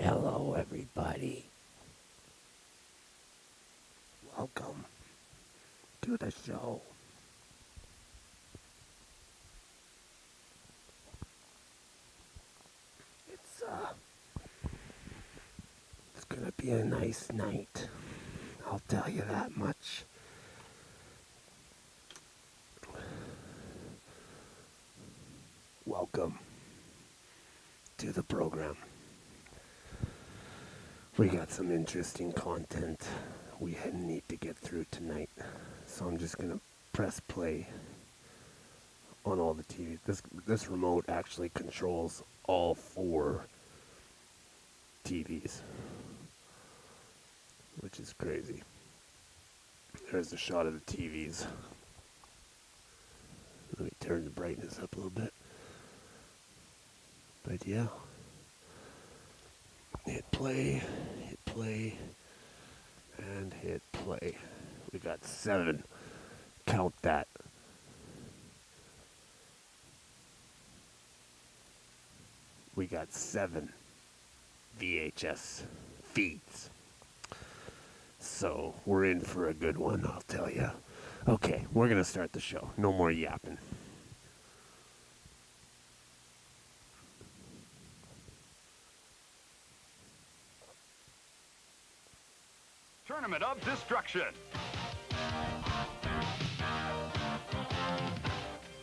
Hello, everybody. Welcome to the show. It's gonna be a nice night. I'll tell you that much. Welcome to the program. We got some interesting content we need to get through tonight, so I'm just gonna press play on all the TV. This remote actually controls all 4 TVs, which is crazy. There's a shot of the TVs. Let me turn the brightness up a little bit. But yeah. Hit play, and hit play. We got 7. Count that. We got 7 VHS feeds. So we're in for a good one, I'll tell you. Okay, we're gonna start the show. No more yapping. Tournament of Destruction.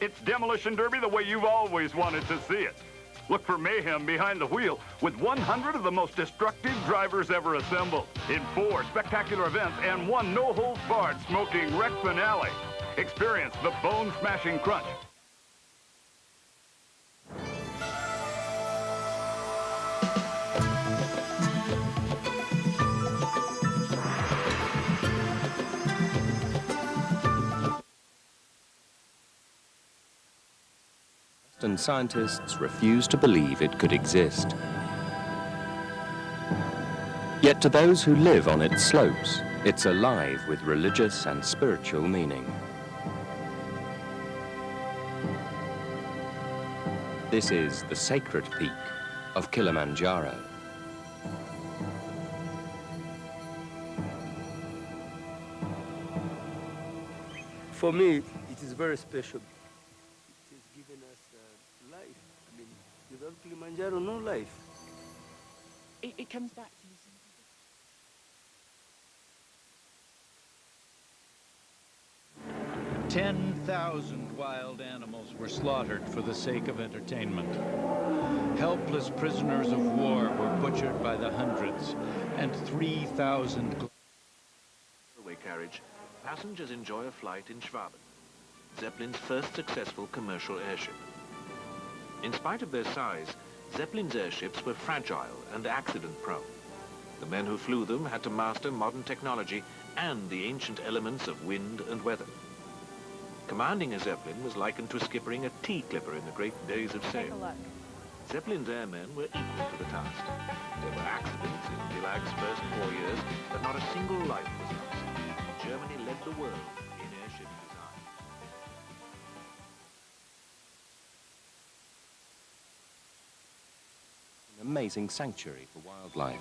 It's Demolition Derby the way you've always wanted to see it. Look for mayhem behind the wheel with 100 of the most destructive drivers ever assembled in 4 spectacular events and 1 no-holds-barred smoking wreck finale. Experience the bone-smashing crunch. And scientists refuse to believe it could exist. Yet to those who live on its slopes, it's alive with religious and spiritual meaning. This is the sacred peak of Kilimanjaro. For me, it is very special. Life. I mean, without Kilimanjaro, no life. It comes back to you. 10,000 wild animals were slaughtered for the sake of entertainment. Helpless prisoners of war were butchered by the hundreds, and 3,000... railway carriage, passengers enjoy a flight in Schwaben, Zeppelin's first successful commercial airship. In spite of their size, Zeppelin's airships were fragile and accident-prone. The men who flew them had to master modern technology and the ancient elements of wind and weather. Commanding a Zeppelin was likened to skippering a tea clipper in the great days of sail. Zeppelin's airmen were equal to the task. There were accidents in Gilag's first 4 years, but not a single life was lost. Germany led the world in airship design. An amazing sanctuary for wildlife.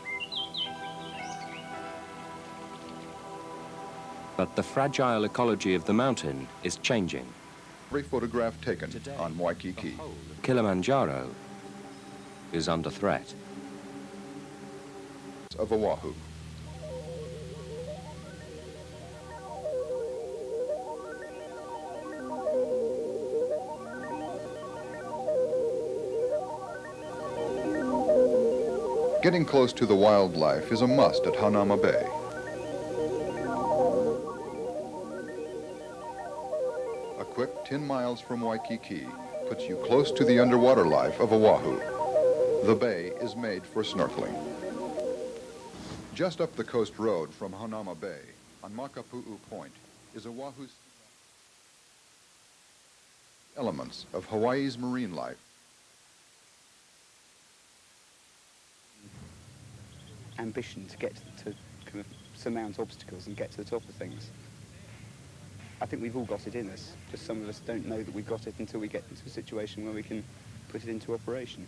But the fragile ecology of the mountain is changing. Every photograph taken Today, on Waikiki. Kilimanjaro is under threat. Of Oahu. Getting close to the wildlife is a must at Hanauma Bay. A quick 10 miles from Waikiki puts you close to the underwater life of Oahu. The bay is made for snorkeling. Just up the coast road from Hanauma Bay, on Makapu'u Point, is Oahu's elements of Hawaii's marine life. Ambition to get to kind of surmount obstacles and get to the top of things. I think we've all got it in us, just some of us don't know that we've got it until we get into a situation where we can put it into operation.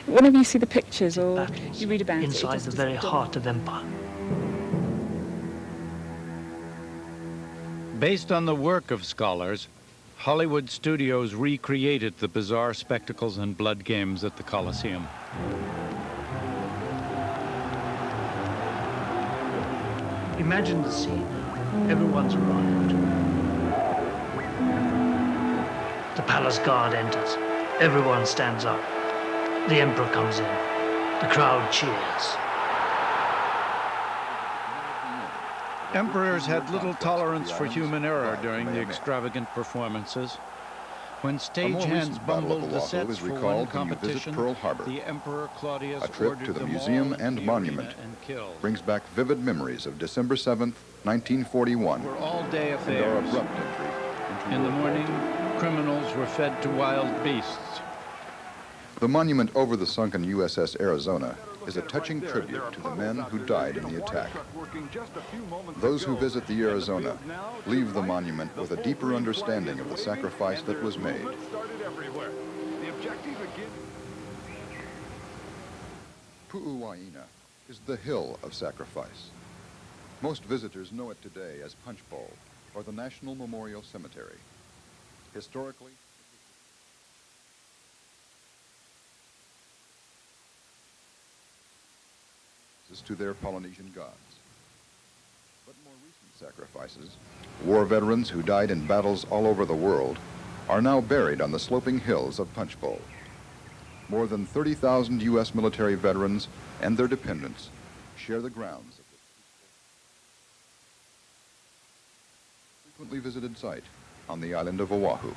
Whenever you see the pictures or battles you read about it, inside just the doesn't very dawn. heart of empire. Based on the work of scholars, Hollywood studios recreated the bizarre spectacles and blood games at the Colosseum. Imagine the scene. Everyone's arrived. The palace guard enters. Everyone stands up. The emperor comes in. The crowd cheers. Emperors had little tolerance for human error during the extravagant performances. When stagehands bumbled the sets for one competition, the Emperor Claudius A trip ordered to the them museum all into and the monument arena and killed. brings back vivid memories of December 7th, 1941, Were all-day and our affairs. abrupt entry into In the World War morning, II. criminals were fed to wild beasts. The monument over the sunken USS Arizona is a touching tribute to the men who died in the attack. Those who visit the Arizona leave the monument with a deeper understanding of the sacrifice that was made. Pu'uwaina is the hill of sacrifice. Most visitors know it today as Punch Bowl or the National Memorial Cemetery. Historically, to their Polynesian gods. But more recent sacrifices, war veterans who died in battles all over the world, are now buried on the sloping hills of Punch Bowl. More than 30,000 U.S. military veterans and their dependents share the grounds of this frequently visited site on the island of Oahu.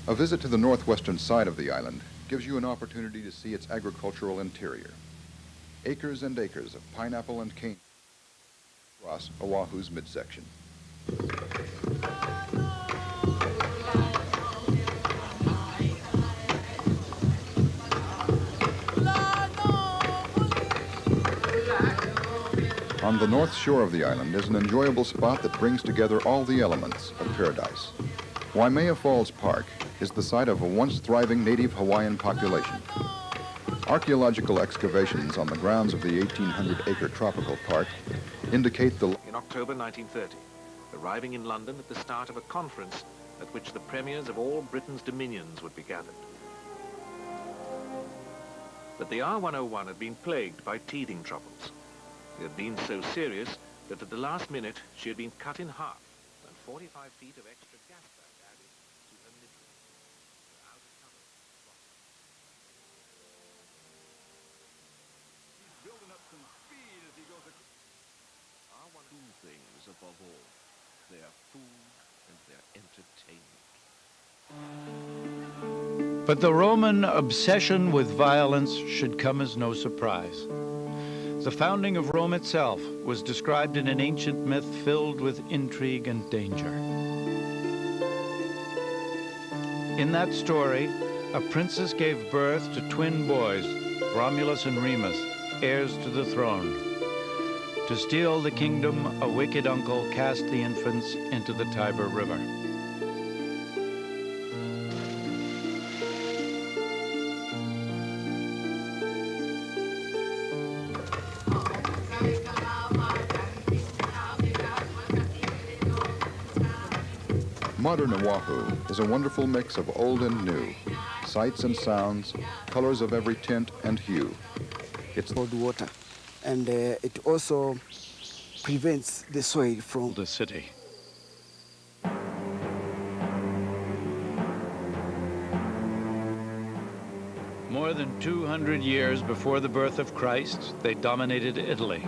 A visit to the northwestern side of the island gives you an opportunity to see its agricultural interior. Acres and acres of pineapple and cane across Oahu's midsection. On the north shore of the island is an enjoyable spot that brings together all the elements of paradise. Waimea Falls Park is the site of a once thriving native Hawaiian population. Archaeological excavations on the grounds of the 1,800-acre tropical park indicate the... In October 1930, arriving in London at the start of a conference at which the premiers of all Britain's dominions would be gathered. But the R101 had been plagued by teething troubles. They had been so serious that at the last minute she had been cut in half and 45 feet of extra gas bag added to her midrib. Her outer cover was rotten. He's building up some speed as he goes across. Two things above all, their food and their entertainment. But the Roman obsession with violence should come as no surprise. The founding of Rome itself was described in an ancient myth filled with intrigue and danger. In that story, a princess gave birth to twin boys, Romulus and Remus, heirs to the throne. To steal the kingdom, a wicked uncle cast the infants into the Tiber River. Modern Oahu is a wonderful mix of old and new, sights and sounds, colors of every tint and hue. It's cold water, and it also prevents the soil from the city. More than 200 years before the birth of Christ, they dominated Italy.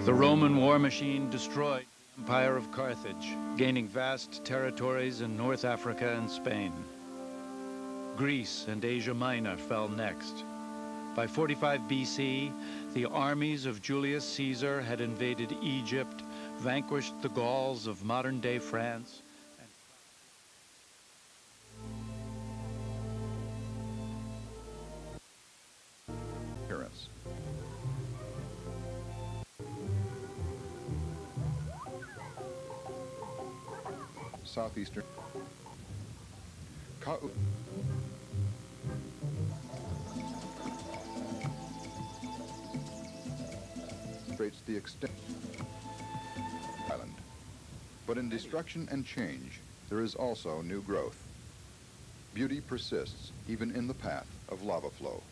The Roman war machine destroyed the Empire of Carthage, gaining vast territories in North Africa and Spain. Greece and Asia Minor fell next. By 45 BC, the armies of Julius Caesar had invaded Egypt, vanquished the Gauls of modern-day France, appearance. Southeastern Demonstrates the extent of the island. But in destruction and change, there is also new growth. Beauty persists even in the path of lava flow.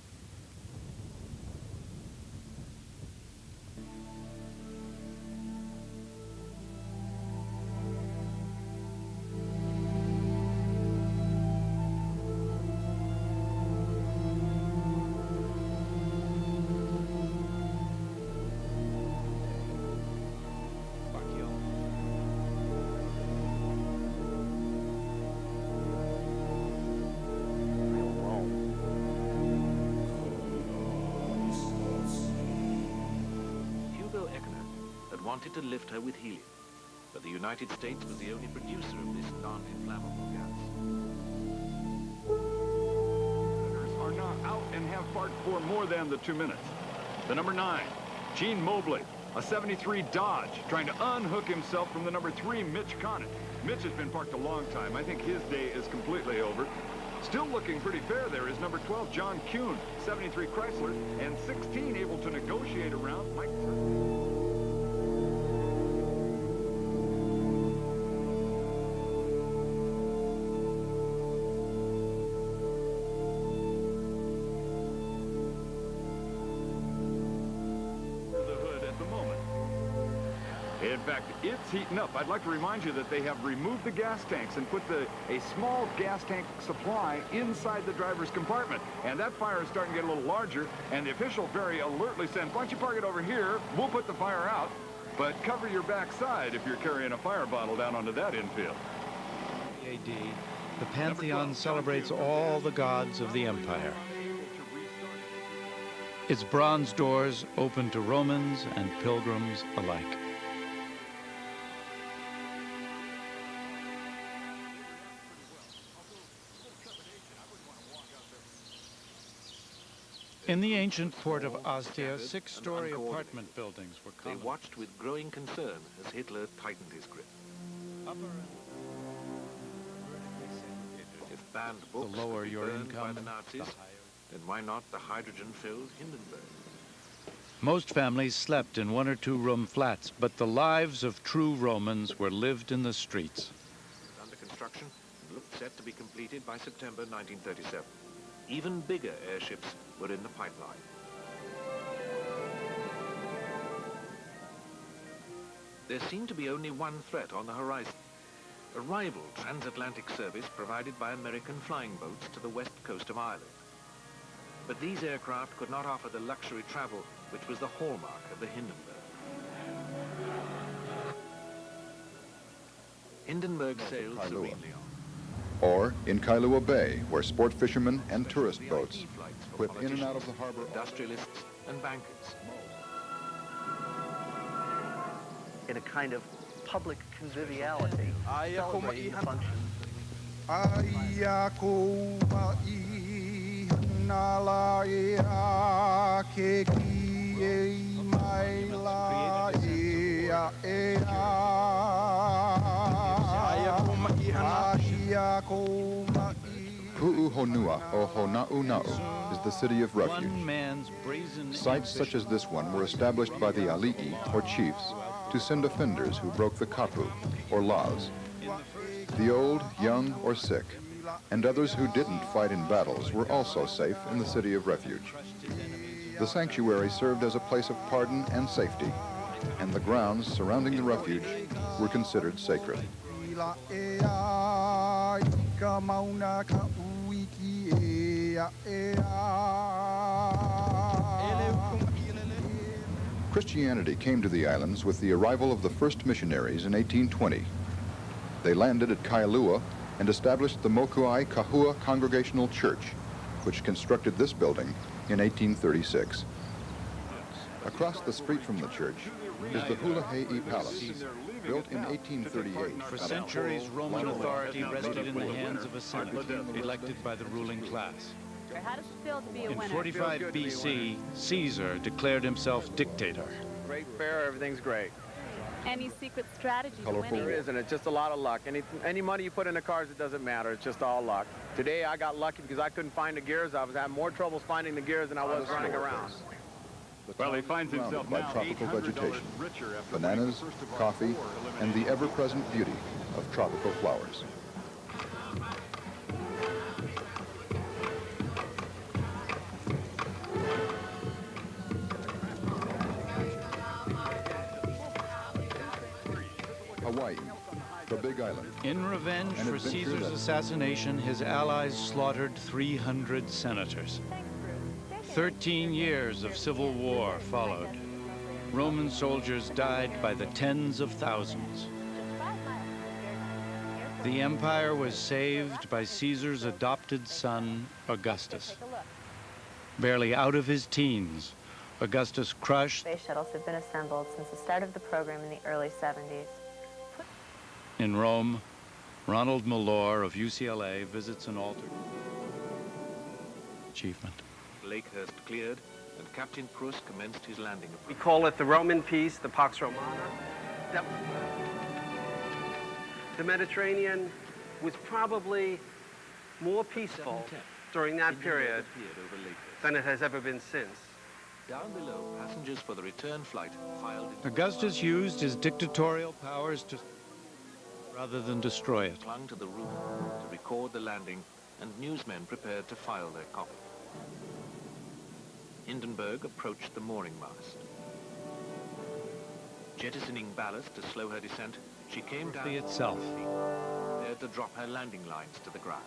Wanted to lift her with helium, but the United States was the only producer of this non-inflammable gas. Are now out and have parked for more than the 2 minutes. The number 9, Gene Mobley, a 73 Dodge, trying to unhook himself from the number 3, Mitch Conant. Mitch has been parked a long time. I think his day is completely over. Still looking pretty fair there is number 12, John Kuhn, 73 Chrysler, and 16 able to negotiate around Mike. In fact, it's heating up. I'd like to remind you that they have removed the gas tanks and put a small gas tank supply inside the driver's compartment. And that fire is starting to get a little larger, and the official very alertly said, why don't you park it over here? We'll put the fire out, but cover your backside if you're carrying a fire bottle down onto that infield. The Pantheon celebrates all the gods of the empire. Its bronze doors open to Romans and pilgrims alike. In the ancient port of Ostia, 6-story apartment buildings were common. They watched with growing concern as Hitler tightened his grip. If banned books the lower could be your burned income, by the Nazis, then why not the hydrogen-filled Hindenburg? Most families slept in 1- or 2-room flats, but the lives of true Romans were lived in the streets. Under construction and looked set to be completed by September 1937. Even bigger airships were in the pipeline. There seemed to be only one threat on the horizon. A rival transatlantic service provided by American flying boats to the west coast of Ireland. But these aircraft could not offer the luxury travel which was the hallmark of the Hindenburg. Hindenburg sailed serenely on. Or in Kailua Bay, where sport fishermen and tourist boats whip in and out of the harbor. Industrialists and bankers. In a kind of public conviviality, celebrating the function. Pu'uhonua o Hona'una'u is the city of refuge. Sites such as this one were established by the ali'i, or chiefs, to send offenders who broke the kapu, or laws. The old, young, or sick, and others who didn't fight in battles were also safe in the city of refuge. The sanctuary served as a place of pardon and safety, and the grounds surrounding the refuge were considered sacred. Christianity came to the islands with the arrival of the first missionaries in 1820. They landed at Kailua and established the Mokuai Kahua Congregational Church, which constructed this building in 1836. Across the street from the church is the Hulahe'i Palace, built in 1838. For centuries, Roman authority rested in the hands of a senate elected by the ruling class. How does it feel to be a In winner? 45 BC, Caesar declared himself dictator. Great fair, everything's great. any secret strategy to Colorful winning? There isn't. It's just a lot of luck. Any money you put in the cars, it doesn't matter. It's just all luck. Today I got lucky because I couldn't find the gears. I was having more troubles finding the gears than I was running around. Well, he finds himself by now tropical $800 vegetation, richer after bananas, winning the first of our coffee, 4 and the eliminations. ever-present beauty of tropical flowers. Hawaii, the Big Island. In revenge An for adventure Caesar's that- assassination, his allies slaughtered 300 senators. 13 years of civil war followed. Roman soldiers died by the tens of thousands. The empire was saved by Caesar's adopted son, Augustus. Barely out of his teens, Augustus crushed. Space shuttles have been assembled since the start of the program in the early 70s. In Rome, Ronald Malloy of UCLA visits an altar achievement. Lakehurst cleared, and Captain Prus commenced his landing approach. We call it the Roman peace, the Pax Romana. The Mediterranean was probably more peaceful during that period than it has ever been since. Down below, passengers for the return flight filed into Augustus used his dictatorial powers to rather than destroy it. clung to the roof to record the landing, and newsmen prepared to file their copy. Hindenburg approached the mooring mast. Jettisoning ballast to slow her descent, she came down itself, prepared to drop her landing lines to the ground.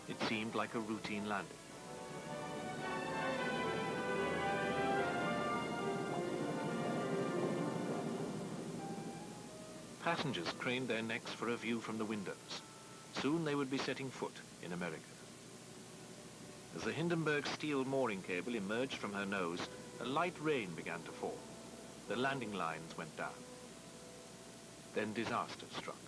It seemed like a routine landing. Passengers craned their necks for a view from the windows. Soon they would be setting foot in America. As the Hindenburg steel mooring cable emerged from her nose, a light rain began to fall. The landing lines went down. Then disaster struck.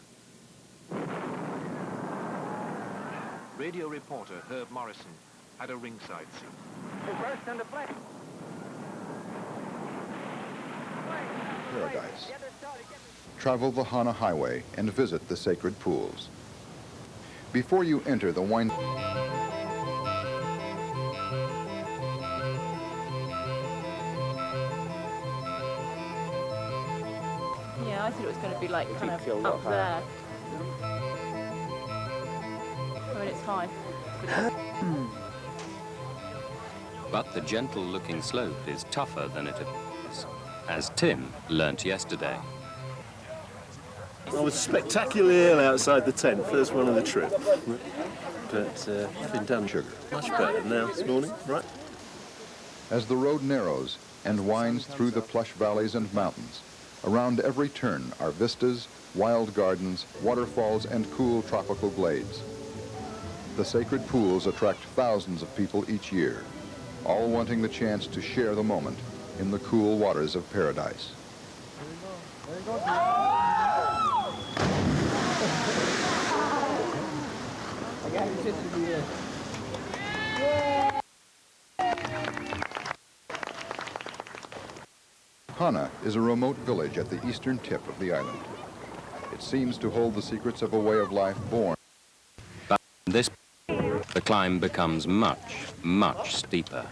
Radio reporter Herb Morrison had a ringside seat. Reverse into plane. Paradise. Travel the Hana Highway and visit the sacred pools. Before you enter the wine... Yeah, I thought it was going to be like kind of feel up like there. I mean, it's high. But the gentle-looking slope is tougher than it appears, as Tim learnt yesterday. I was spectacularly ill outside the tent, first one of the trip. But I've been done sugar. Much better now this morning, right? As the road narrows and winds through the plush valleys and mountains, around every turn are vistas, wild gardens, waterfalls, and cool tropical glades. The sacred pools attract thousands of people each year, all wanting the chance to share the moment in the cool waters of paradise. Hana is a remote village at the eastern tip of the island. It seems to hold the secrets of a way of life born. But in this, the climb becomes much, much steeper.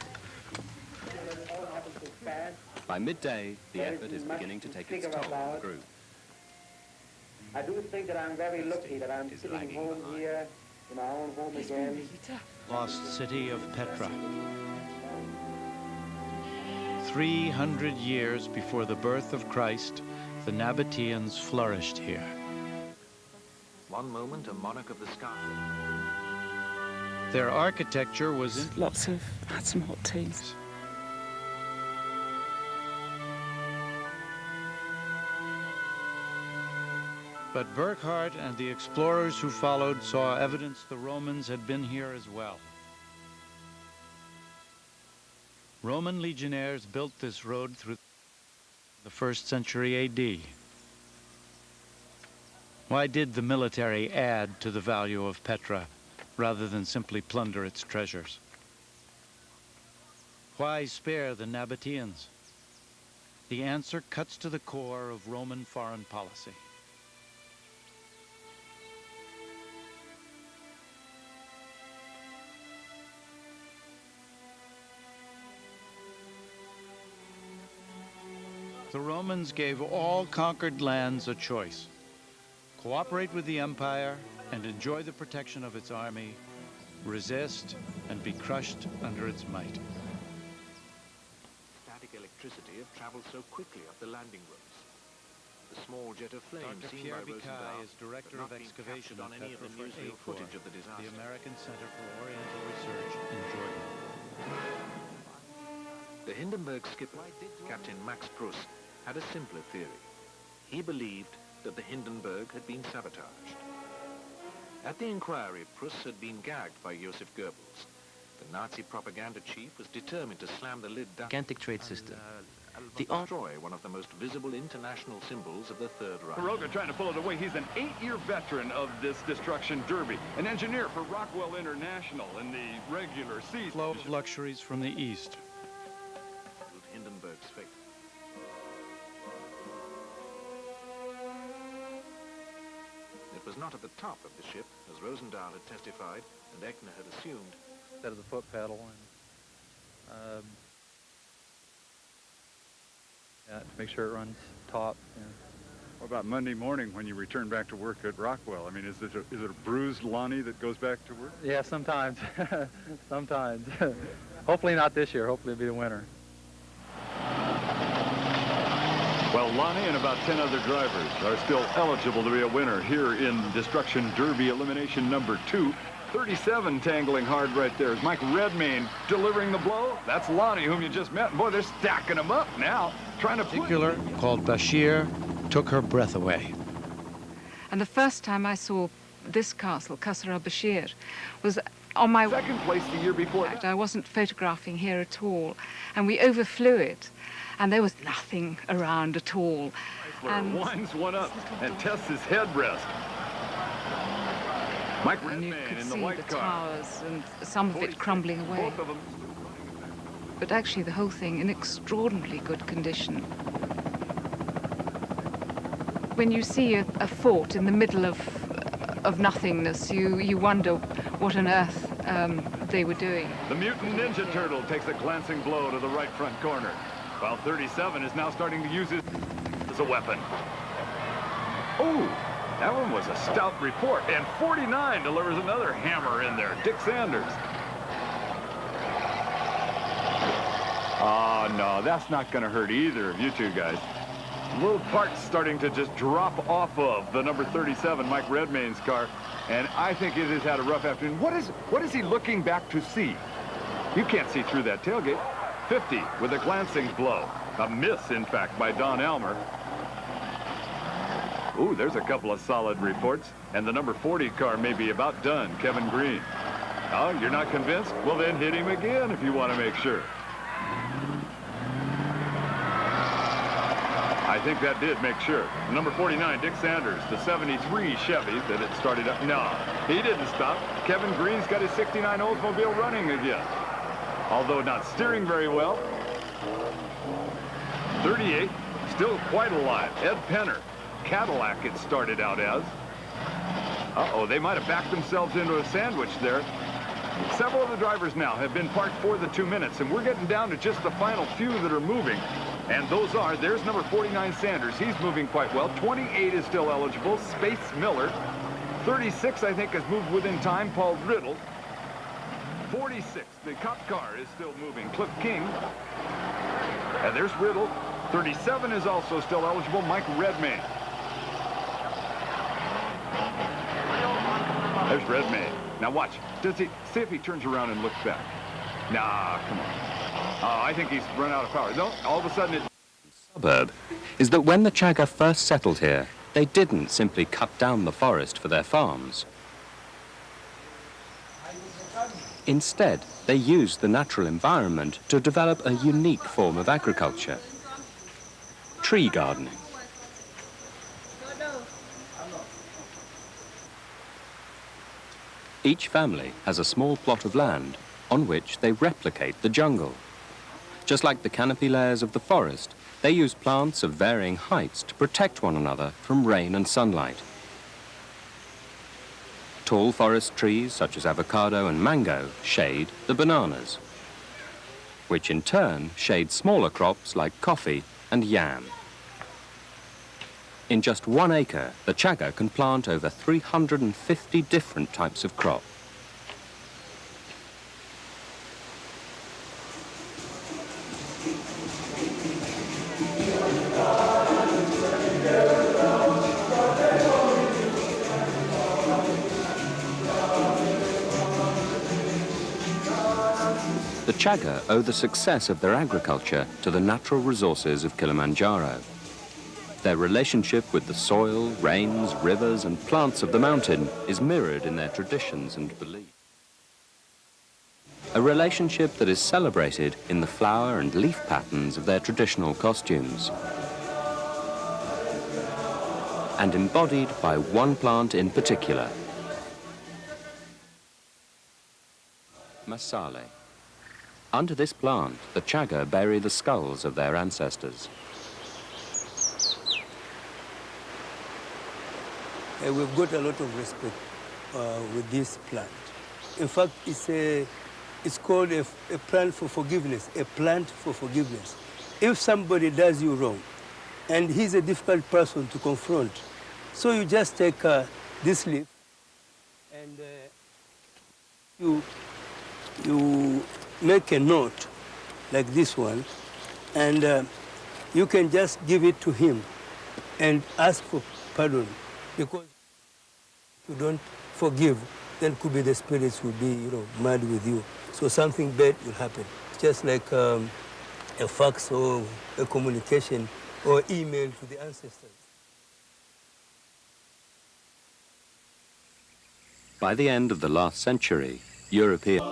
By midday, the effort is beginning to take its toll on the group. I do think that I'm very lucky that I'm sitting home here in my own home again. Lost city of Petra. 300 years before the birth of Christ, the Nabateans flourished here. One moment, a monarch of the sky. Their architecture was Had some hot teas. But Burckhardt and the explorers who followed saw evidence the Romans had been here as well. Roman legionnaires built this road through the 1st century AD. Why did the military add to the value of Petra rather than simply plunder its treasures? Why spare the Nabateans? The answer cuts to the core of Roman foreign policy. The Romans gave all conquered lands a choice: cooperate with the empire and enjoy the protection of its army, resist and be crushed under its might. Static electricity had traveled so quickly up the landing roads. The small jet of flame Dr. seen Pierre by Bicaille Rosendahl, is director but of not being excavation captured on at any of the Pepper newsreel A4, footage of the disaster. the American Center for Oriental Research in Jordan. The Hindenburg skipper, Captain Max Pruss, had a simpler theory. He believed that the Hindenburg had been sabotaged. At the inquiry, Pruss had been gagged by Joseph Goebbels. The Nazi propaganda chief was determined to slam the lid down. Gigantic trade system. Destroy one of the most visible international symbols of the Third Reich. Roga trying to pull it away. He's an 8-year veteran of this destruction derby, an engineer for Rockwell International in the regular season. Flow of luxuries from the east. Hindenburg's fate. It was not at the top of the ship, as Rosendahl had testified and Eckner had assumed. Instead of the foot pedal, and to make sure it runs top. Yeah. What about Monday morning when you return back to work at Rockwell? I mean, is it a bruised Lonnie that goes back to work? Yeah, sometimes. Sometimes. Hopefully not this year. Hopefully it'll be the winter. Well, Lonnie and about 10 other drivers are still eligible to be a winner here in Destruction Derby Elimination number 2. 37 tangling hard right there. Is Mike Redmayne delivering the blow? That's Lonnie, whom you just met. Boy, they're stacking him up now, trying to... Particular, called Bashir, took her breath away. And the first time I saw this castle, Qasr al-Bashir, was on my... Second place the year before. I wasn't photographing here at all, and we overflew it. And there was nothing around at all. And winds one up and tests his headrest. Mike Redmayne in the white car. Towers and some of it crumbling away. Both of them. But actually the whole thing in extraordinarily good condition. When you see a fort in the middle of nothingness, you wonder what on earth they were doing. The mutant Ninja Turtle takes a glancing blow to the right front corner, while 37 is now starting to use it as a weapon. Oh, that one was a stout report, and 49 delivers another hammer in there. Dick Sanders. Oh, no, that's not going to hurt either of you two guys. Little parts starting to just drop off of the number 37, Mike Redmayne's car, and I think it has had a rough afternoon. What is he looking back to see? You can't see through that tailgate. 50 with a glancing blow. A miss, in fact, by Don Elmer. Ooh, there's a couple of solid reports. And the number 40 car may be about done, Kevin Green. Oh, you're not convinced? Well, then hit him again if you want to make sure. I think that did make sure. Number 49, Dick Sanders, the 73 Chevy that it started up. No, he didn't stop. Kevin Green's got his 69 Oldsmobile running again, although not steering very well. 38, still quite alive. Ed Penner, Cadillac it started out as. Uh-oh, they might have backed themselves into a sandwich there. Several of the drivers now have been parked for the 2 minutes, and we're getting down to just the final few that are moving. And those are, there's number 49 Sanders. He's moving quite well. 28 is still eligible. Space Miller. 36, I think, has moved within time. Paul Riddle. 46, the cop car is still moving. Cliff King. And there's Riddle. 37 is also still eligible. Mike Redmayne. There's Redmayne. Now watch. Does he see if he turns around and looks back? Nah, come on. I think he's run out of power. No, all of a sudden it... Suburb is that when the Chagga first settled here, they didn't simply cut down the forest for their farms. Instead, they used the natural environment to develop a unique form of agriculture: tree gardening. Each family has a small plot of land on which they replicate the jungle. Just like the canopy layers of the forest, they use plants of varying heights to protect one another from rain and sunlight. Tall forest trees, such as avocado and mango, shade the bananas, which in turn shade smaller crops like coffee and yam. In just 1 acre, the chaga can plant over 350 different types of crop. The chaga owe the success of their agriculture to the natural resources of Kilimanjaro. Their relationship with the soil, rains, rivers, and plants of the mountain is mirrored in their traditions and beliefs. A relationship that is celebrated in the flower and leaf patterns of their traditional costumes, and embodied by one plant in particular, masale. Under this plant, the chaga bury the skulls of their ancestors. We've got a lot of respect with this plant. In fact, it's called a plant for forgiveness, a plant for forgiveness. If somebody does you wrong, and he's a difficult person to confront, so you just take this leaf and you make a note like this one, and you can just give it to him and ask for pardon, because if you don't forgive, then could be the spirits will be, mad with you. So something bad will happen. It's just like a fax or a communication or email to the ancestors. By the end of the last century, European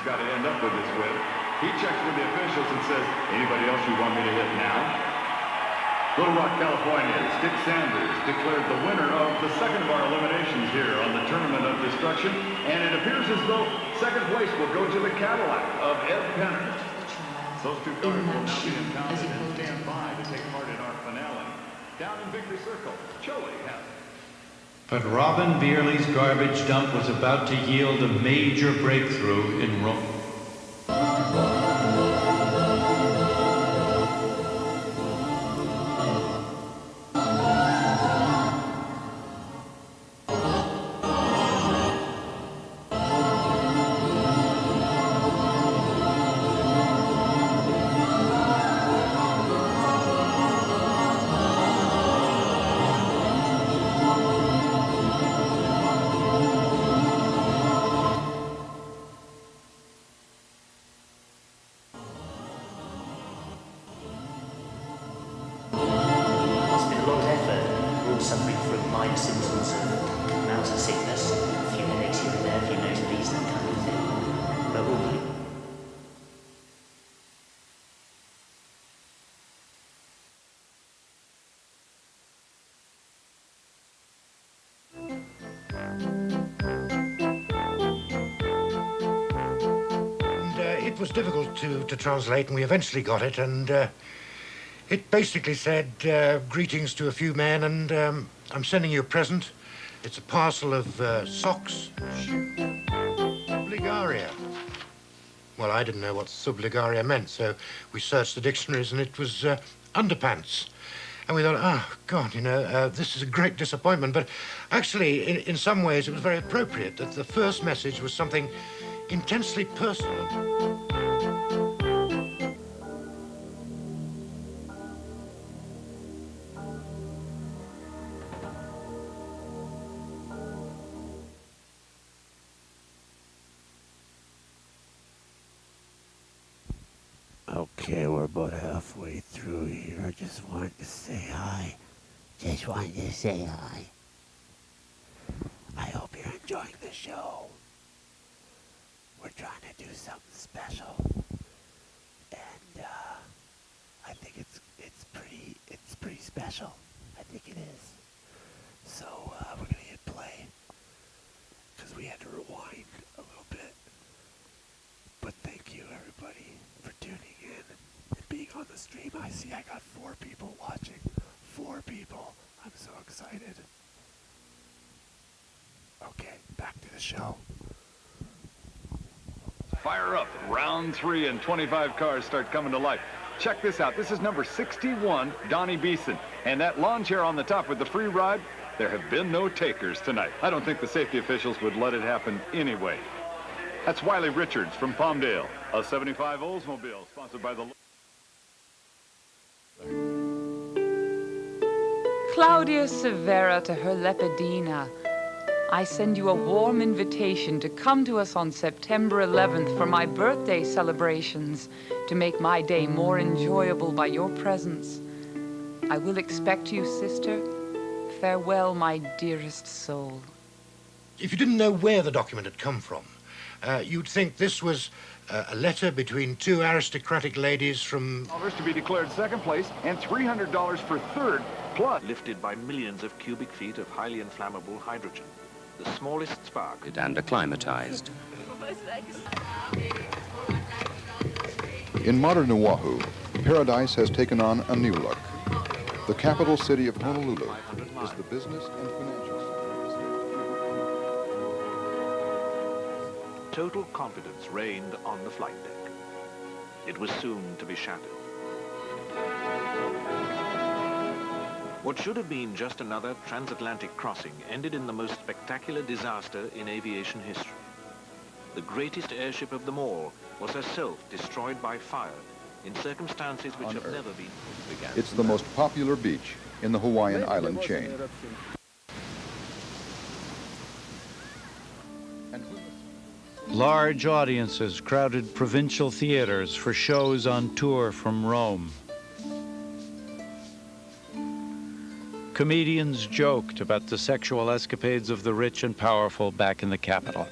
got to end up with this whip. He checks with the officials and says, anybody else you want me to hit now? Little Rock, California, Stick Sanders declared the winner of the second of our eliminations here on the Tournament of Destruction, and it appears as though second place will go to the Cadillac of Ed Penner. Those two cars will now be impounded and stand by to take part in our finale. Down in Victory Circle, But Robin Beerley's garbage dump was about to yield a major breakthrough in Rome. Suffering from minor symptoms of mountain sickness, a few headaches here and there, a few nosebleeds, that kind of thing. But all it was difficult to translate, and we eventually got it, and it basically said, greetings to a few men, and I'm sending you a present. It's a parcel of socks. Subligaria. Well, I didn't know what subligaria meant, so we searched the dictionaries, and it was underpants. And we thought, oh, God, you know, this is a great disappointment. But actually, in some ways, it was very appropriate that the first message was something intensely personal. Okay, we're about halfway through here. I just wanted to say hi. Just wanted to say hi. I hope you're enjoying the show. We're trying to do something special. And I think it's pretty special. I think it is. So we're gonna hit play. Because we had to rewind a little bit. But thank you everybody for tuning in and being on the stream. I see I got 4 people watching. 4 people. I'm so excited. Okay, back to the show. Fire up. Round 3 and 25 cars start coming to life. Check this out. This is number 61, Donnie Beeson. And that lawn chair on the top with the free ride, there have been no takers tonight. I don't think the safety officials would let it happen anyway. That's Wiley Richards from Palmdale, a 75 Oldsmobile sponsored by the... Claudia Severa to her Lepidina. I send you a warm invitation to come to us on September 11th for my birthday celebrations, to make my day more enjoyable by your presence. I will expect you, sister. Farewell, my dearest soul. If you didn't know where the document had come from, you'd think this was a letter between 2 aristocratic ladies from... To be declared second place and $300 for third, plus... Lifted by millions of cubic feet of highly inflammable hydrogen. The smallest spark. And acclimatized. In modern Oahu, paradise has taken on a new look. The capital city of Honolulu is the business and financial center. Total confidence reigned on the flight deck. It was soon to be shattered. What should have been just another transatlantic crossing ended in the most spectacular disaster in aviation history. The greatest airship of them all was herself destroyed by fire in circumstances which have never been began. It's the most popular beach in the Hawaiian island chain. Large audiences crowded provincial theaters for shows on tour from Rome. Comedians joked about the sexual escapades of the rich and powerful back in the capital.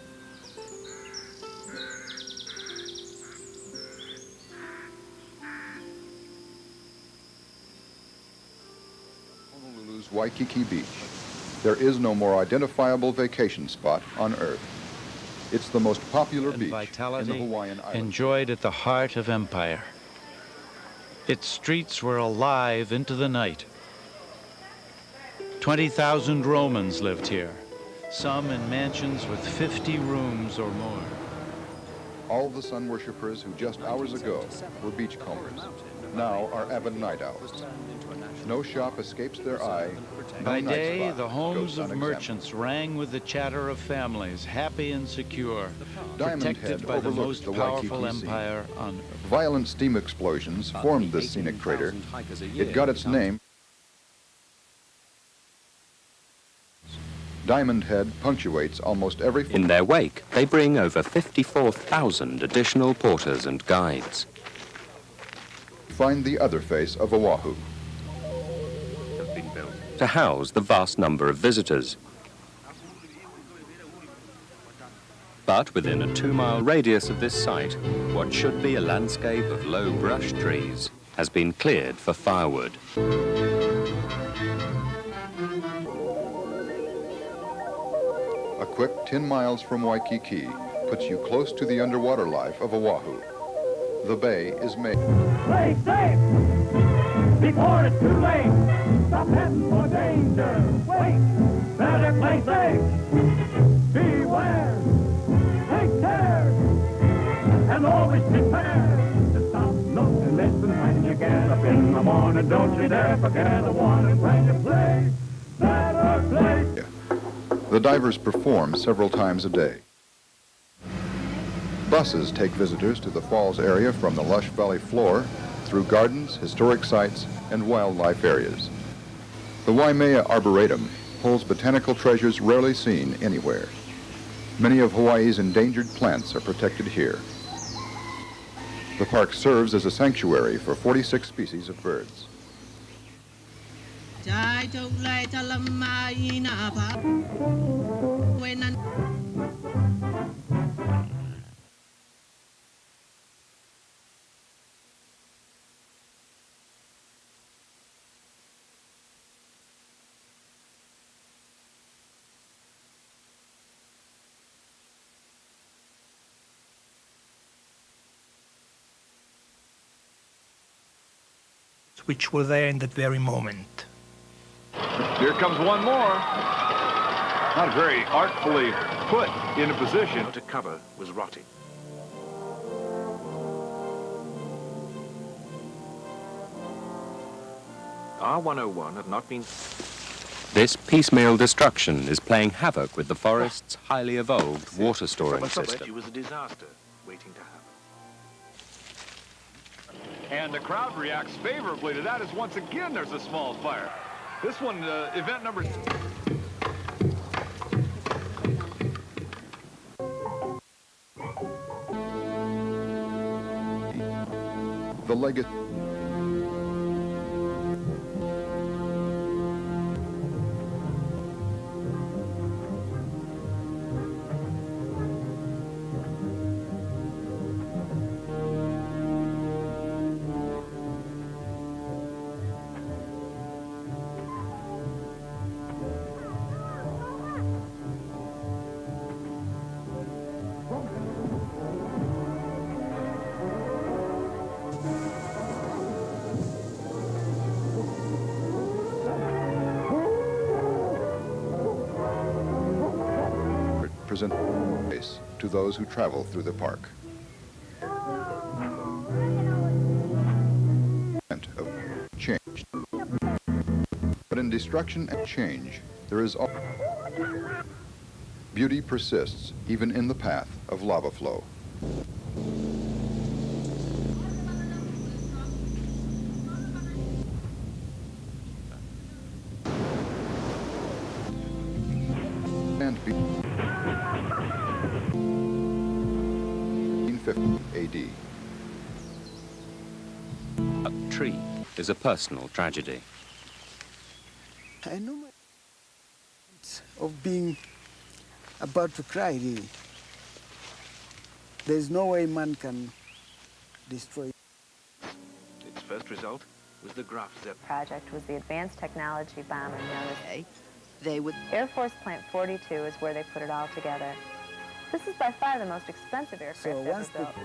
Honolulu's Waikiki Beach. There is no more identifiable vacation spot on Earth. It's the most popular beach in the Hawaiian islands. Enjoyed at the heart of empire. Its streets were alive into the night. 20,000 Romans lived here, some in mansions with 50 rooms or more. All the sun worshippers who just hours ago were beachcombers now are avid night owls. No shop escapes their eye. No By night day, spot the homes goes of unexamined. merchants rang with the chatter of families, happy and secure, Diamond protected Head by the overlooks most the powerful Waikiki Sea. empire on earth. Violent steam explosions formed this scenic crater. It got its name. Diamond Head punctuates almost every... In their wake, they bring over 54,000 additional porters and guides. Find the other face of Oahu. To house the vast number of visitors. But within a 2-mile radius of this site, what should be a landscape of low brush trees has been cleared for firewood. A quick 10 miles from Waikiki puts you close to the underwater life of Oahu. The bay is made. Play safe before it's too late. Stop heading for danger. Wait, better play safe. Beware, take care, and always prepare to stop, look, and listen when you get up in the morning. Don't you dare forget a warning when you play. Better play. The divers perform several times a day. Buses take visitors to the falls area from the lush valley floor through gardens, historic sites, and wildlife areas. The Waimea Arboretum holds botanical treasures rarely seen anywhere. Many of Hawaii's endangered plants are protected here. The park serves as a sanctuary for 46 species of birds. Which were there in that very moment. Here comes one more. Not very artfully put in a position. To cover was rotting. R101 had not been... This piecemeal destruction is playing havoc with the forest's highly evolved water storing system. It was a disaster waiting to happen. And the crowd reacts favorably to that as once again there's a small fire. This one, event number... The legacy. Present space to those who travel through the park. Of change. But in destruction and change, there is beauty persists even in the path of lava flow. And 1950 AD. A tree is a personal tragedy. I know my of being about to cry, really. There's no way man can destroy. Its first result was the Graf Zeppelin. Project was the advanced technology bomber known as... Air Force Plant 42 is where they put it all together. This is by far the most expensive aircraft ever built.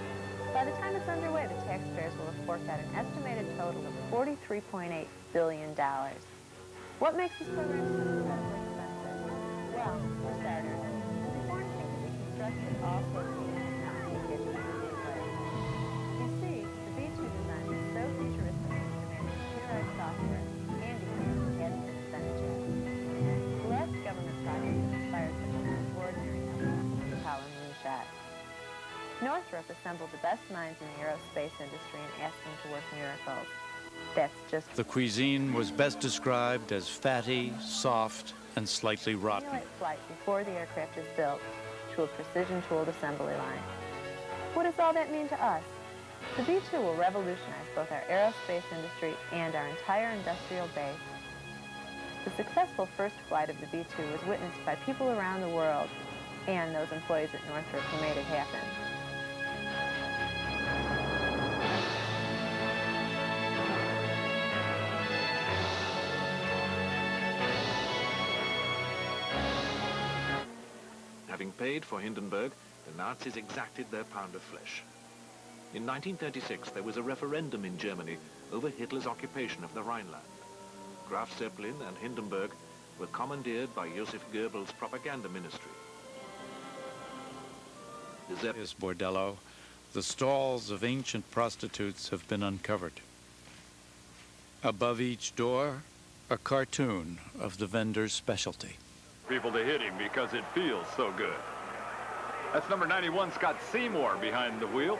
By the time it's underway, the taxpayers will have forked out an estimated total of $43.8 billion. What makes this program so incredibly expensive? Well, for starters, the Foghorn seems to be constructed all close to the Seacrets in place. You see, the B-2 design is so futuristic and demanding computerized software, handicapped hadn't been invented yet. The last government project that inspired such an extraordinary company was the Apollo moonshot. Northrop assembled the best minds in the aerospace industry and asked them to work miracles. That's just... The cuisine was best described as fatty, soft, and slightly rotten. Simulate flight before the aircraft is built to a precision-tooled assembly line. What does all that mean to us? The B-2 will revolutionize both our aerospace industry and our entire industrial base. The successful first flight of the B-2 was witnessed by people around the world and those employees at Northrop who made it happen. Having paid for Hindenburg, the Nazis exacted their pound of flesh. In 1936, there was a referendum in Germany over Hitler's occupation of the Rhineland. Graf Zeppelin and Hindenburg were commandeered by Joseph Goebbels' propaganda ministry. This bordello, the stalls of ancient prostitutes have been uncovered. Above each door, a cartoon of the vendor's specialty. People to hit him because it feels so good. That's number 91, Scott Seymour, behind the wheel.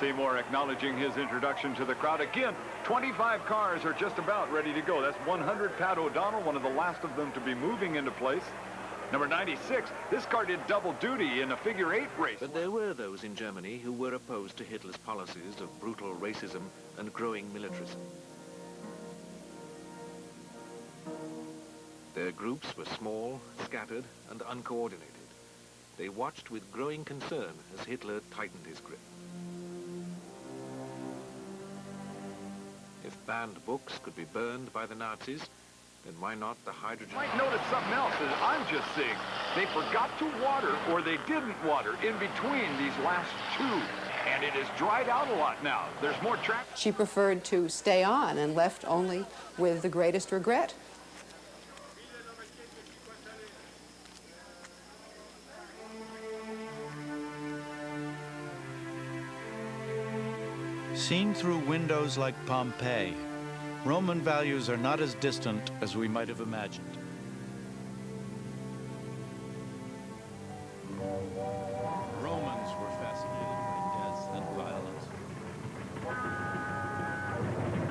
Seymour acknowledging his introduction to the crowd. Again, 25 cars are just about ready to go. That's 100 Pat O'Donnell, one of the last of them to be moving into place. Number 96, this car did double duty in a figure-8 race. But there were those in Germany who were opposed to Hitler's policies of brutal racism and growing militarism. Their groups were small, scattered, and uncoordinated. They watched with growing concern as Hitler tightened his grip. If banned books could be burned by the Nazis, then why not the hydrogen... You might notice something else that I'm just seeing. They forgot to water, or they didn't water, in between these last two. And it has dried out a lot now. There's more traffic. She preferred to stay on and left only with the greatest regret. Seen through windows like Pompeii, Roman values are not as distant as we might have imagined. Romans were fascinated by death and violence.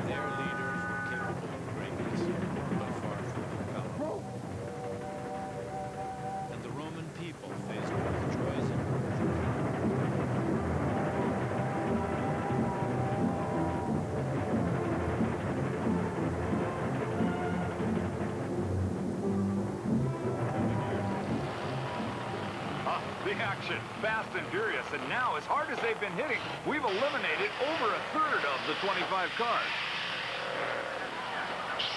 Their leaders were capable of greatness, but far from power. And the Roman people faced both joys and the action, fast and furious, and now, as hard as they've been hitting, we've eliminated over a third of the 25 cars.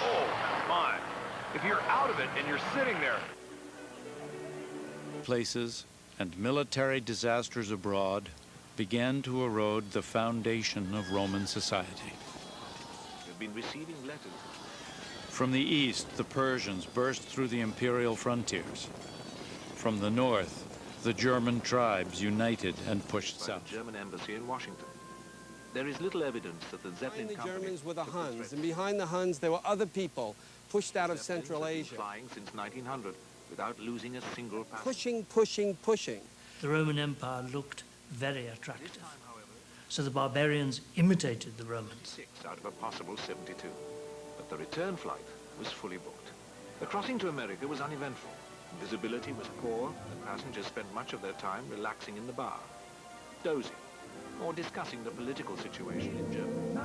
Oh, my. If you're out of it and you're sitting there... Places and military disasters abroad began to erode the foundation of Roman society. We've been receiving letters. From the east, the Persians burst through the imperial frontiers. From the north, the German tribes united and pushed south. The German embassy in Washington. There is little evidence that the Zeppelin Behind the company Germans were the Huns, and behind the Huns there were other people pushed out of Central Asia. Flying since 1900 without losing a single passenger. Pushing, pushing, pushing. The Roman Empire looked very attractive. So the barbarians imitated the Romans. 6 out of a possible 72. But the return flight was fully booked. The crossing to America was uneventful. Visibility was poor, and passengers spent much of their time relaxing in the bar, dozing, or discussing the political situation in Germany.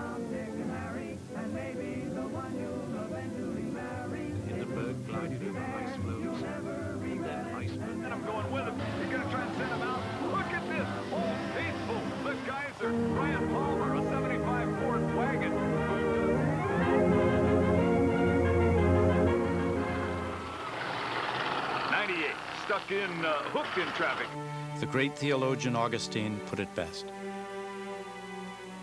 Hindenburg glided over ice floes, and then iceberg. And I'm going with him. You're going to try and send him out? Look at this. All faithful. The Geyser. Brian Palmer, a 75 Ford wagon. 98, stuck in, hooked in traffic. The great theologian Augustine put it best.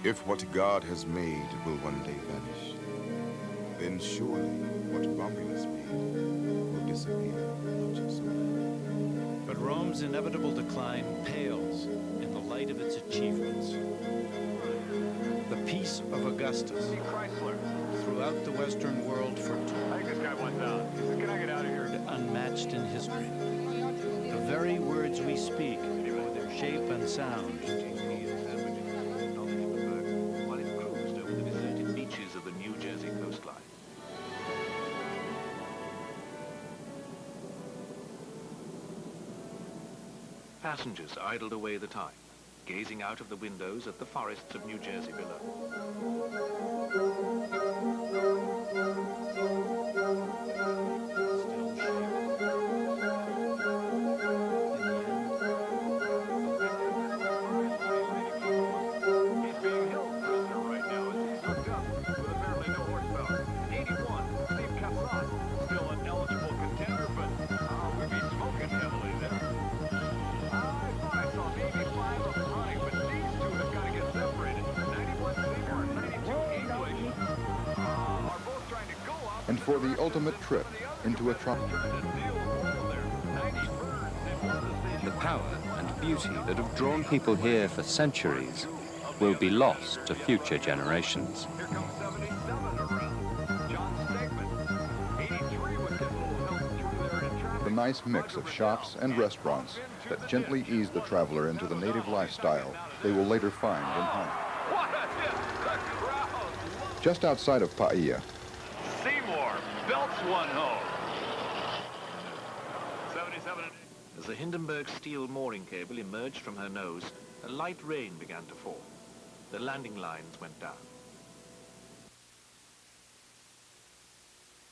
If what God has made will one day vanish, then surely somewhat bumping speed will disappear not so. But Rome's inevitable decline pales in the light of its achievements. The peace of Augustus throughout the Western world for I think this guy went down. He said, can I get out of here? unmatched in history. The very words we speak, their shape and sound, while it cruised over the deserted beaches of the New Jersey coastline. Passengers idled away the time, gazing out of the windows at the forests of New Jersey And for the ultimate trip into a tropic. The power and beauty that have drawn people here for centuries will be lost to future generations. The nice mix of shops and restaurants that gently ease the traveler into the native lifestyle they will later find in Hawaii. Just outside of Paia, Seymour belts one home. 77. As the Hindenburg steel mooring cable emerged from her nose, a light rain began to fall. The landing lines went down.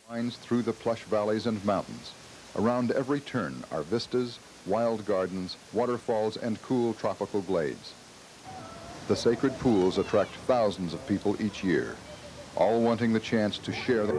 winds through the plush valleys and mountains. Around every turn are vistas, wild gardens, waterfalls, and cool tropical glades. The sacred pools attract thousands of people each year, all wanting the chance to share the...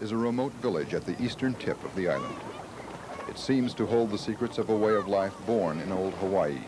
is a remote village at the eastern tip of the island. It seems to hold the secrets of a way of life born in old Hawaii.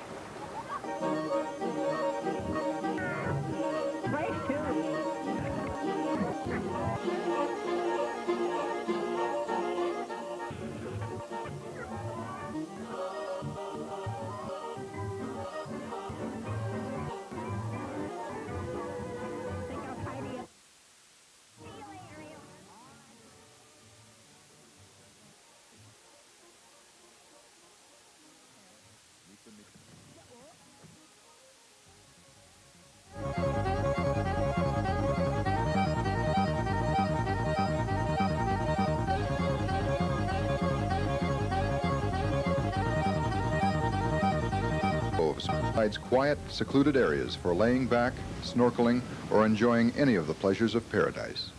Provides quiet, secluded areas for laying back, snorkeling, or enjoying any of the pleasures of paradise.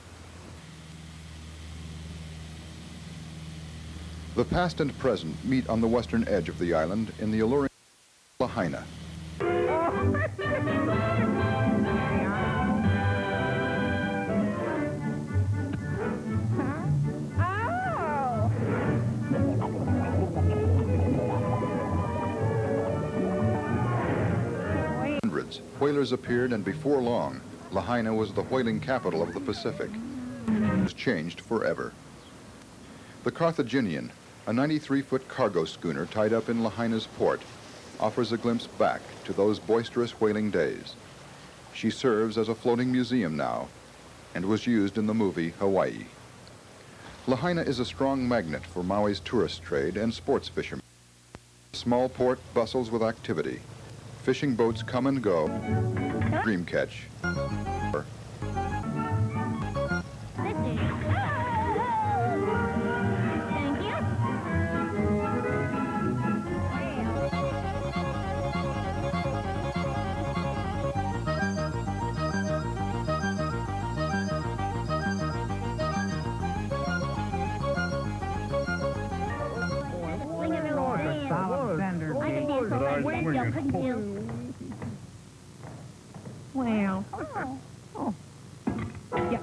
The past and present meet on the western edge of the island in the alluring Lahaina. Whalers appeared, and before long, Lahaina was the whaling capital of the Pacific. It was changed forever. The Carthaginian, a 93-foot cargo schooner tied up in Lahaina's port, offers a glimpse back to those boisterous whaling days. She serves as a floating museum now, and was used in the movie Hawaii. Lahaina is a strong magnet for Maui's tourist trade and sports fishermen. The small port bustles with activity. Fishing boats come and go, dream catch. hard swinging. Wow. Oh. Yeah.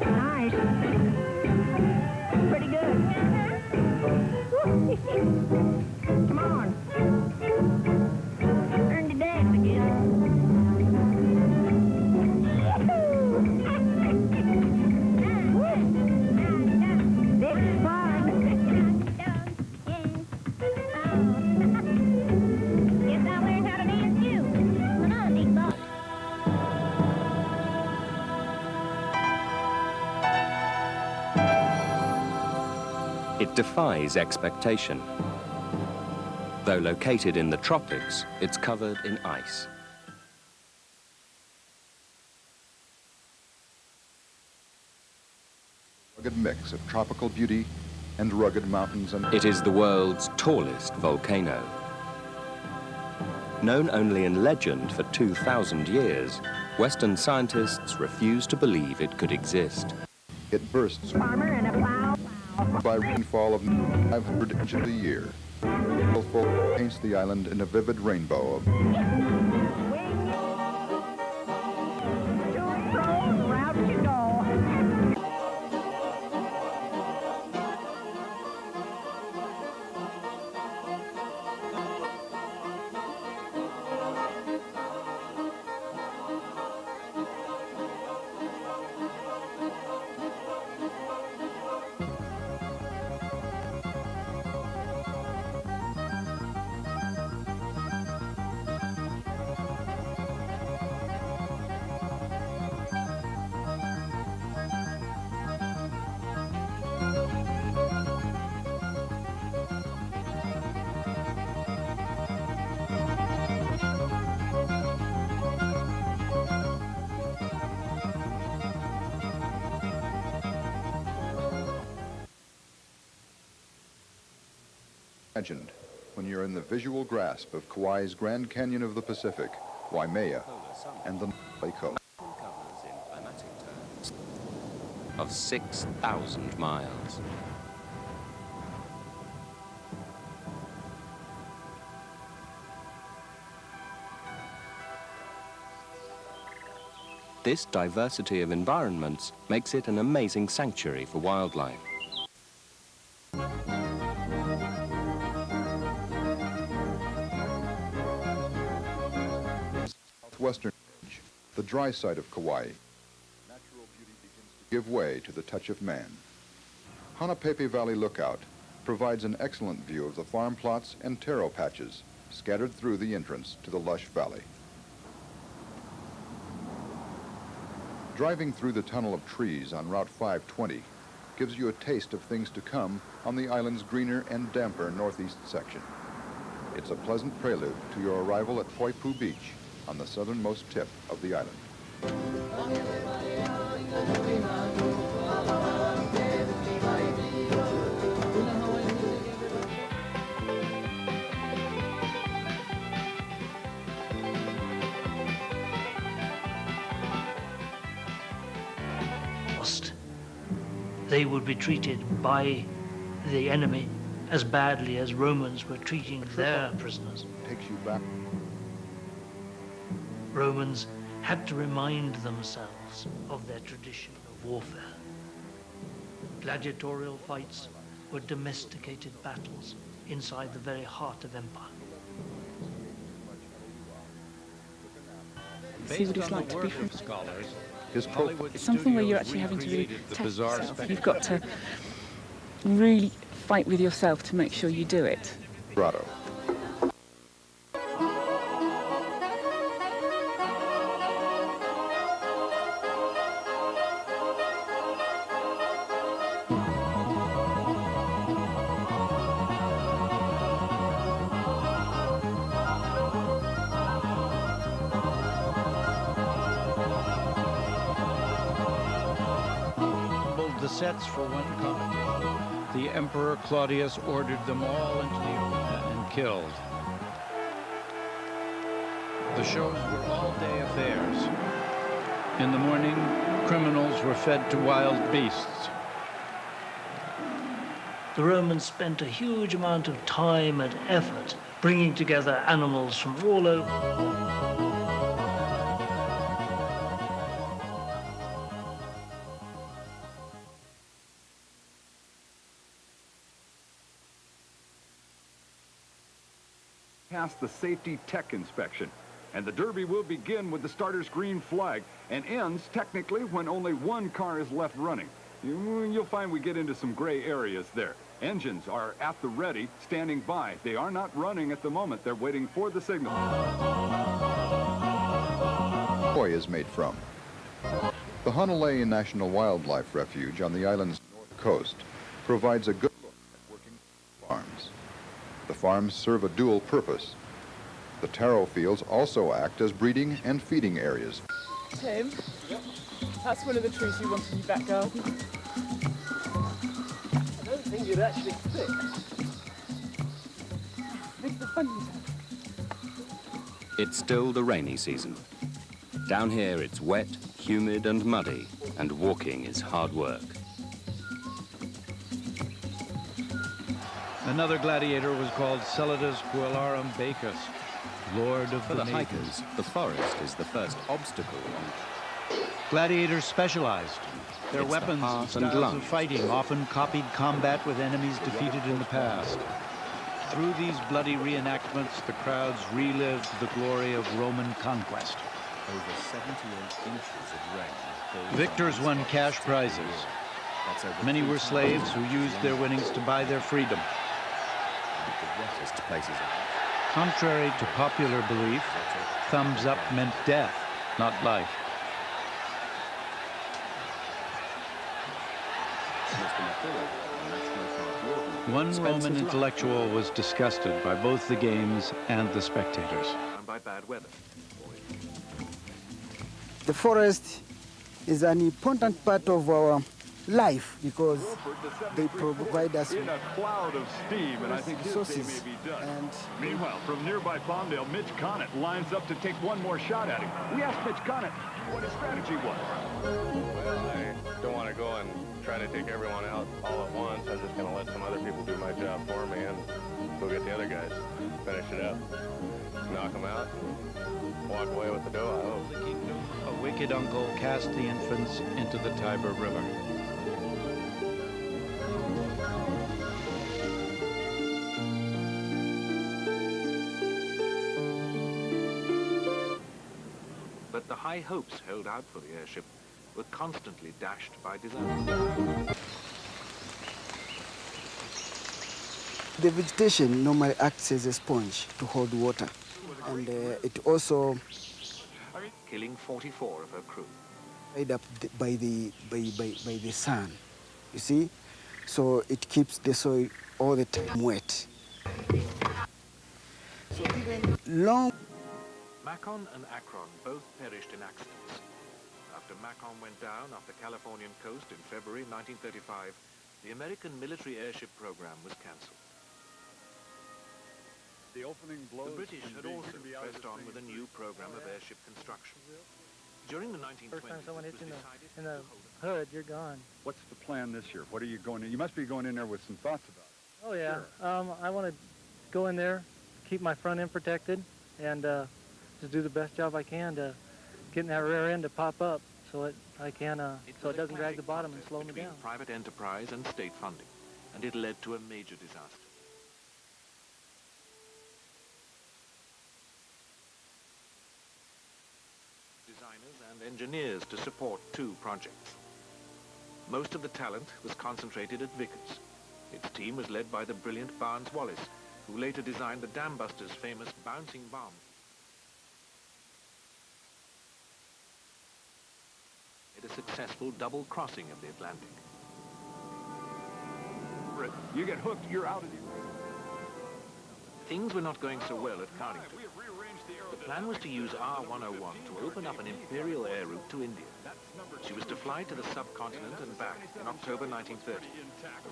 Nice. Pretty good. Come on. Learn to dance again. This is fun. Guess I'll learn how to dance too. Come on, big boy. It defies expectation. Though located in the tropics, it's covered in ice. Rugged mix of tropical beauty and rugged mountains and... It is the world's tallest volcano. Known only in legend for 2,000 years, Western scientists refuse to believe it could exist. It bursts Farmer and a plow. by rainfall of 500 inches a year. It paints the island in a vivid rainbow of... Imagined when you're in the visual grasp of Kauai's Grand Canyon of the Pacific, Waimea, and the Maui coast. Of 6,000 miles. This diversity of environments makes it an amazing sanctuary for wildlife. Southwestern edge, the dry side of Kauai, natural beauty begins to give way to the touch of man. Hanapepe Valley Lookout provides an excellent view of the farm plots and taro patches scattered through the entrance to the lush valley. Driving through the tunnel of trees on Route 520 gives you a taste of things to come on the island's greener and damper northeast section. It's a pleasant prelude to your arrival at Poipu Beach on the southernmost tip of the island. They would be treated by the enemy as badly as Romans were treating their prisoners. Takes you back. Romans had to remind themselves of their tradition of warfare. Gladiatorial fights were domesticated battles inside the very heart of empire. See what it's like to be from scholars. It's something where you're actually having to really test yourself. You've got to really fight with yourself to make sure you do it. Grotto. Sets for one competition. The Emperor Claudius ordered them all into the arena and killed. The shows were all-day affairs. In the morning, criminals were fed to wild beasts. The Romans spent a huge amount of time and effort bringing together animals from all over. Pass the safety tech inspection, and the Derby will begin with the starter's green flag and ends technically when only one car is left running. You'll find we get into some gray areas there. Engines are at the ready, standing by. They are not running at the moment. They're waiting for the signal. Koi is made from. The Honolulu National Wildlife Refuge on the island's north coast provides a good look at working farms. The farms serve a dual purpose. The taro fields also act as breeding and feeding areas. Tim, that's one of the trees you want in your back garden. I don't think you'd actually fit. Make the funnies. It's still the rainy season. Down here it's wet, humid and muddy, and walking is hard work. Another gladiator was called Celadus Puellarum Bacchus, Lord of For the the Maidens. hikers, the forest is the first obstacle. Gladiators specialized. Their It's the weapons and heart and styles lungs. of fighting often copied combat with enemies defeated in the past. Through these bloody reenactments, the crowds relived the glory of Roman conquest. Over 78 inches of rain. Victors won cash prizes. Many were slaves who used their winnings to buy their freedom. The wettest places. Contrary to popular belief, thumbs up meant death, not life. One Roman intellectual was disgusted by both the games and the spectators. And by bad weather. The forest is an important part of our life because they provide us in a cloud of steam, and I think his day resources. may be done. And meanwhile, from nearby Palmdale, Mitch Conant lines up to take one more shot at him. We asked Mitch Conant what his strategy was. Well, I don't want to go and try to take everyone out all at once. I'm just going to let some other people do my job for me and go get the other guys, finish it up, knock them out, and walk away with the dough, I hope. A wicked uncle cast the infants into the Tiber River. But the high hopes held out for the airship were constantly dashed by disaster. the vegetation normally acts as a sponge to hold water. And it also killing 44 of her crew. Made up by the sun, you see? So it keeps the soil all the time wet. So even long... Macon and Akron both perished in accidents. After Macon went down off the Californian coast in February 1935, the American military airship program was cancelled. The opening blows. The British had also pressed on with a new program of airship construction. During the 1920s, First time someone hits it was in the hood, you're gone. What's the plan this year? What are you going to? You must be going in there with some thoughts about it. Oh yeah, Sure. I want to go in there, keep my front end protected, and just do the best job I can to get that rear end to pop up so it doesn't drag the bottom and slow me down. Private enterprise and state funding, and it led to a major disaster. Designers and engineers to support two projects. Most of the talent was concentrated at Vickers. Its team was led by the brilliant Barnes Wallis, who later designed the Dam Busters' famous bouncing bomb. Made a successful double crossing of the Atlantic. You get hooked, you're out of the... Things were not going so well at Carrington. The plan was to use R-101 to open up an imperial air route to India. She was to fly to the subcontinent and back in October 1930,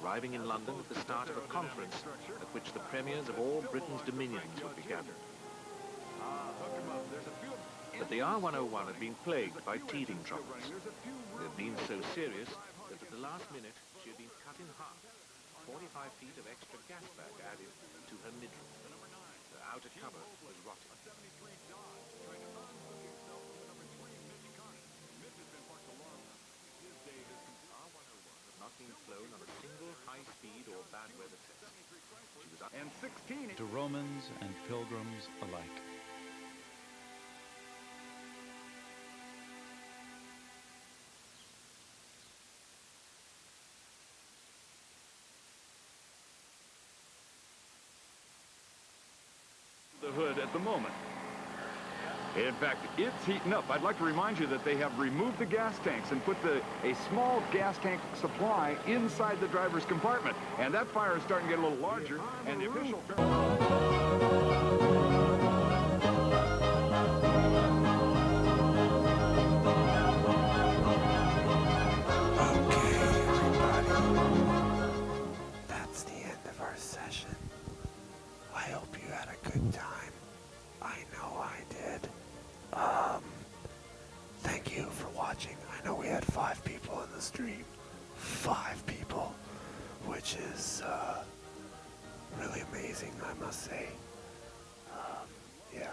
arriving in London at the start of a conference at which the premiers of all Britain's dominions would be gathered. But the R-101 had been plagued by teething troubles. They had been so serious that at the last minute she had been cut in half. 45 feet of extra gas bag added to her midriff. Her outer cover was rotting. Not been flown on a single high-speed or bad weather test. She was and 16 to Romans and pilgrims alike. the hood at the moment. In fact, it's heating up. I'd like to remind you that they have removed the gas tanks and put a small gas tank supply inside the driver's compartment. And that fire is starting to get a little larger, and the official... That's the end of our session. I hope you had a good time. I know I did. Thank you for watching. I know we had 5 people in the stream. 5 people, which is really amazing, I must say. Yeah,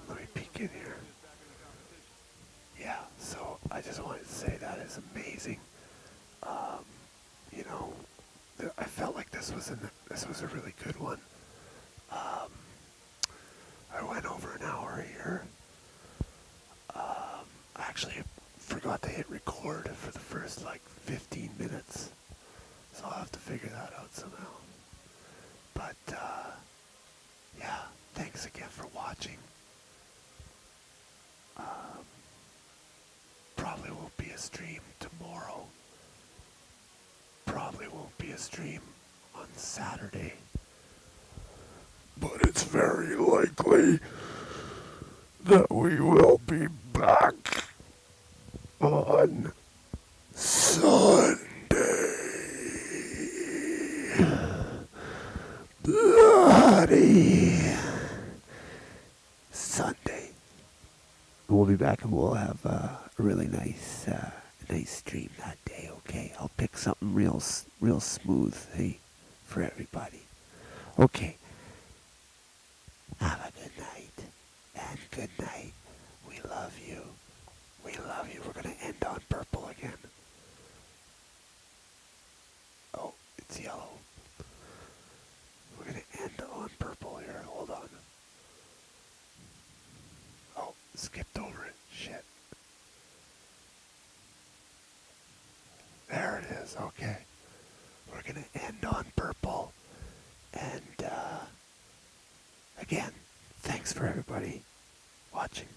let me peek in here. Yeah, so I just wanted to say that is amazing. You know, I felt like this was a really good one. I went over an hour here. I actually forgot to hit record for the first like 15 minutes, so I'll have to figure that out somehow. But yeah, thanks again for watching. Probably won't be a stream tomorrow. Probably won't be a stream on Saturday. But it's very likely that we will be back on Sunday. Bloody Sunday. We'll be back and we'll have a really nice stream that day, okay? I'll pick something real smooth, hey, for everybody. Okay. Have a good night. And good night. We love you. We love you. We're going to end on purple again. Oh, it's yellow. We're going to end on purple here. Hold on. Oh, skipped over it. Shit. There it is. Okay. We're going to end on purple. And, again, thanks for everybody watching.